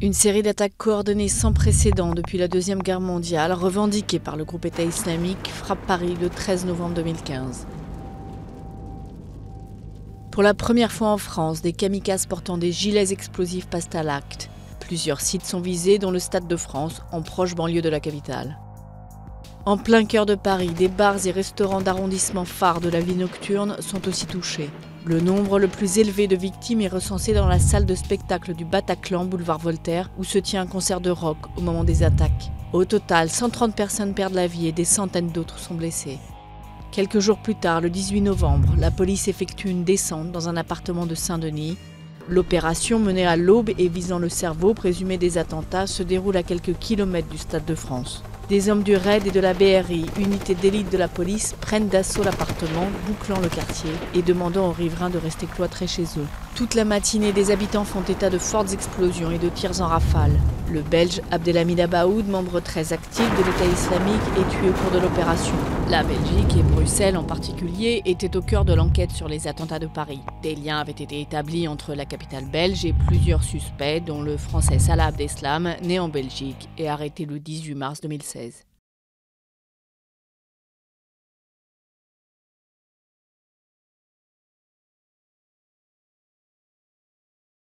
Une série d'attaques coordonnées sans précédent depuis la Deuxième Guerre mondiale, revendiquée par le groupe État islamique, frappe Paris le 13 novembre 2015. Pour la première fois en France, des kamikazes portant des gilets explosifs passent à l'acte. Plusieurs sites sont visés, dont le Stade de France, en proche banlieue de la capitale. En plein cœur de Paris, des bars et restaurants d'arrondissement phares de la vie nocturne sont aussi touchés. Le nombre le plus élevé de victimes est recensé dans la salle de spectacle du Bataclan, boulevard Voltaire, où se tient un concert de rock au moment des attaques. Au total, 130 personnes perdent la vie et des centaines d'autres sont blessées. Quelques jours plus tard, le 18 novembre, la police effectue une descente dans un appartement de Saint-Denis. L'opération, menée à l'aube et visant le cerveau présumé des attentats, se déroule à quelques kilomètres du Stade de France. Des hommes du RAID et de la BRI, unité d'élite de la police, prennent d'assaut l'appartement, bouclant le quartier et demandant aux riverains de rester cloîtrés chez eux. Toute la matinée, des habitants font état de fortes explosions et de tirs en rafale. Le Belge Abdelhamid Abaoud, membre très actif de l'État islamique, est tué au cours de l'opération. La Belgique et Bruxelles en particulier étaient au cœur de l'enquête sur les attentats de Paris. Des liens avaient été établis entre la capitale belge et plusieurs suspects, dont le français Salah Abdeslam, né en Belgique et arrêté le 18 mars 2016.